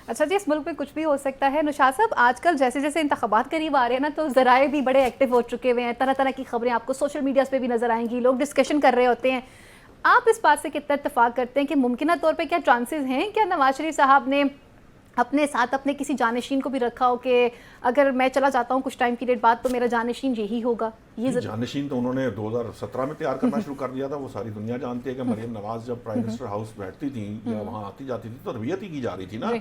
اچھا جی، اس ملک میں کچھ بھی ہو سکتا ہے. نشاط صاحب، آج کل جیسے جیسے انتخابات قریب آ رہے ہیں نا، تو ذرائع بھی بڑے ایکٹیو ہو چکے ہوئے ہیں. طرح طرح کی خبریں آپ کو سوشل میڈیاز پہ بھی نظر آئیں گی، لوگ ڈسکشن کر رہے ہوتے ہیں. آپ اس بات سے کتنا اتفاق کرتے ہیں کہ ممکنہ طور پہ کیا چانسز ہیں کیا نواز شریف صاحب نے اپنے ساتھ اپنے کسی جانشین کو بھی رکھا ہو کہ اگر میں چلا جاتا ہوں کچھ ٹائم پیریڈ بعد تو میرا جانشین یہی ہوگا؟ یہ جانشین تو انہوں نے 2017 میں تیار کرنا شروع کر دیا تھا. وہ ساری دنیا جانتی ہے کہ مریم نواز جب پرائم منسٹر ہاؤس بیٹھتی تھیں یا وہاں آتی جاتی تھی تو تربیت ہی کی جا رہی تھی نا.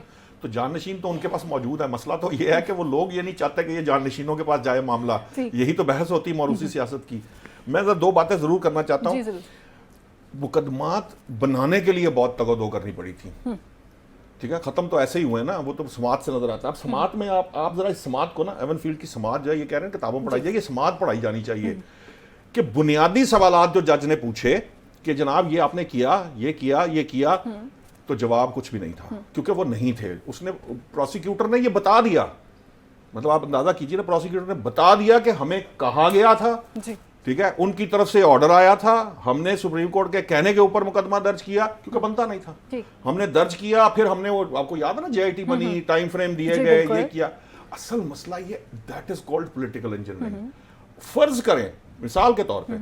تو جانشین تو ان کے پاس موجود ہے. مسئلہ تو یہ ہے کہ وہ لوگ یہ نہیں چاہتے کہ یہ جانشینوں کے پاس جائے معاملہ. یہی تو بحث ہوتی ہے موروثی سیاست کی. میں دو باتیں ضرور کرنا چاہتا ہوں. مقدمات بنانے کے لیے بہت تگ و دو کرنی پڑی تھی. ٹھیک ہے، ختم تو ایسے ہی ہوئے نا. وہ تو سماعت سے نظر آتا ہے. اب سماعت میں آپ ذرا اس سماعت کو نا، ایون فیلڈ کی سماعت جو ہے، یہ کہہ رہے ہیں کتابوں پڑھائی جائے، یہ سماعت پڑھائی جانی چاہیے کہ بنیادی سوالات جو جج نے پوچھے کہ جناب یہ آپ نے کیا، یہ کیا، یہ کیا، تو جواب کچھ بھی نہیں تھا کیونکہ وہ نہیں تھے. اس نے پروسیکیوٹر نے یہ بتا دیا، مطلب آپ اندازہ کیجئے نا، پروسیکیوٹر نے بتا دیا کہ ہمیں کہا گیا تھا. ٹھیک ہے، ان کی طرف سے آرڈر آیا تھا، ہم نے سپریم کورٹ کے کہنے کے اوپر مقدمہ درج کیا کیونکہ بنتا نہیں تھا. ہم نے درج کیا، پھر ہم نے وہ آپ کو یاد ہے نا جے آئی ٹی بنی، ٹائم فریم دیے گئے، یہ کیا. اصل مسئلہ یہ that is called political engineering. فرض کریں مثال کے طور پہ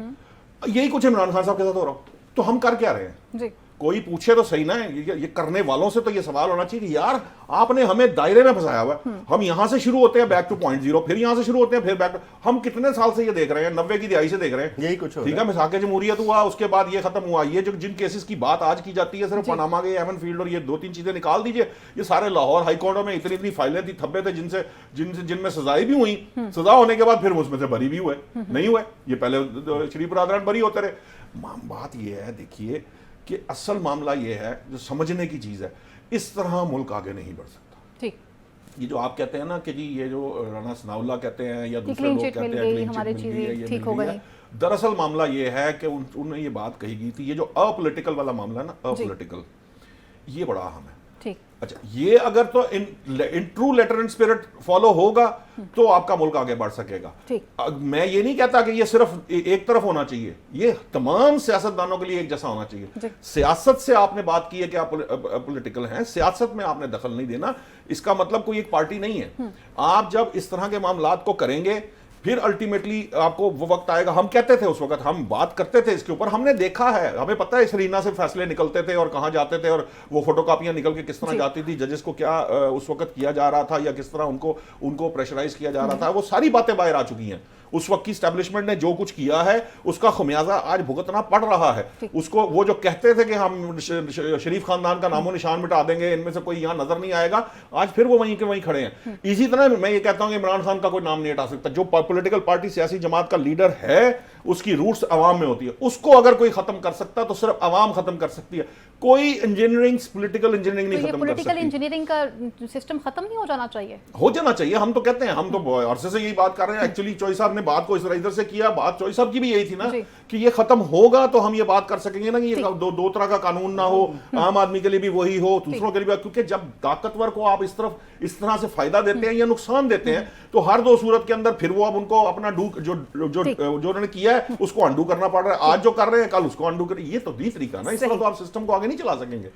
یہی کچھ عمران خان صاحب کے ساتھ ہو رہا ہو تو ہم کر کیا رہے ہیں؟ کوئی پوچھے تو صحیح نا. یہ کرنے والوں سے تو یہ سوال ہونا چاہیے کہ یار آپ نے ہمیں دائرے میں پھنسایا ہوا ہے. ہم یہاں سے شروع ہوتے ہیں بیک ٹو پوائنٹ زیرو، پھر یہاں سے شروع ہوتے ہیں پھر بیک ٹو. ہم کتنے سال سے یہ دیکھ رہے ہیں، 90 کی دہائی سے دیکھ رہے ہیں. یہی کچھ ٹھیک ہے، مساق جمہوریت ہوا، اس کے بعد یہ ختم ہوا. یہ جو جن کیسز کی بات آج کی جاتی ہے، صرف پاناما کے ایون فیلڈ اور یہ 2-3 چیزیں نکال دیجئے، یہ سارے لاہور ہائی کورٹوں میں اتنی فائلیں تھی، تھبے تھے جن میں سزائیں بھی ہوئی. سزا ہونے کے بعد پھر اس میں سے بری بھی ہوئے نہیں ہوئے. یہ پہلے شریف برادران بری ہوتے رہے. بات یہ ہے، دیکھیے کہ اصل معاملہ یہ ہے جو سمجھنے کی چیز ہے، اس طرح ملک آگے نہیں بڑھ سکتا. یہ جو آپ کہتے ہیں نا کہ جی یہ جو رانا ثناء اللہ کہتے ہیں یا دوسرے لوگ کہتے ہیں دراصل معاملہ یہ ہے کہ انہوں نے یہ بات کہی گئی تھی. یہ جو اپولیٹیکل والا معاملہ ہے نا، اپولیٹیکل، یہ بڑا اہم ہے. اچھا، یہ اگر تو in true letter and spirit follow ہوگا تو آپ کا ملک آگے بڑھ سکے گا. میں یہ نہیں کہتا کہ یہ صرف ایک طرف ہونا چاہیے، یہ تمام سیاستدانوں کے لیے ایک جیسا ہونا چاہیے. سیاست سے آپ نے بات کی ہے کہ آپ پولیٹیکل ہیں، سیاست میں آپ نے دخل نہیں دینا. اس کا مطلب کوئی ایک پارٹی نہیں ہے. آپ جب اس طرح کے معاملات کو کریں گے پھر الٹیمیٹلی آپ کو وہ وقت آئے گا. ہم کہتے تھے اس وقت، ہم بات کرتے تھے اس کے اوپر، ہم نے دیکھا ہے، ہمیں پتہ ہے اس ارینا سے فیصلے نکلتے تھے اور کہاں جاتے تھے اور وہ فوٹو کاپیاں نکل کے کس طرح جاتی تھی، ججز کو کیا اس وقت کیا جا رہا تھا یا کس طرح ان کو پریشرائز کیا جا رہا تھا. وہ ساری باتیں باہر آ چکی ہیں. اس وقت کی اسٹیبلشمنٹ نے جو کچھ کیا ہے اس کا خمیازہ آج بھگتنا پڑ رہا ہے. اس کو وہ جو کہتے تھے کہ ہم شریف خاندان کا نام و نشان مٹا دیں گے، ان میں سے کوئی یہاں نظر نہیں آئے گا، آج پھر وہ وہیں کے وہیں کھڑے ہیں. اسی طرح میں یہ کہتا ہوں کہ عمران خان کا کوئی نام نہیں ہٹا سکتا. جو پولیٹیکل پارٹی سیاسی جماعت کا لیڈر ہے اس کی روٹس عوام میں ہوتی ہے. اس کو اگر کوئی ختم کر سکتا تو صرف عوام ختم کر سکتی ہے. کوئی انجینئرنگ پولیٹیکل انجینئرنگ نہیں ختم کر سکتی. پولیٹیکل انجینئرنگ کا سسٹم ختم نہیں ہو جانا چاہیے؟ ہو جانا چاہیے. ہم تو کہتے ہیں، ہم تو عرصے سے یہی بات کر رہے ہیں. ایکچولی چوئی صاحب نے بات کو ادھر سے کیا، بات چوئی صاحب کی بھی یہی تھی نا کہ یہ ختم ہوگا تو ہم یہ بات کر سکیں گے نا کہ یہ دو طرح کا قانون نہ ہو، عام آدمی کے لیے بھی وہی ہو، دوسروں کے لیے بھی. کیونکہ جب طاقتور کو آپ اس طرح سے فائدہ دیتے ہیں یا نقصان دیتے ہیں تو ہر دو صورت کے اندر پھر وہ اب ان کو اپنا جو انہوں نے کیا ہے اس کو انڈو کرنا پڑ رہا ہے. آج جو کر رہے ہیں کل اس کو انڈو کریں. یہ تو طریقہ نا، اس طرح تو آپ سسٹم کو آگے نہیں چلا سکیں گے.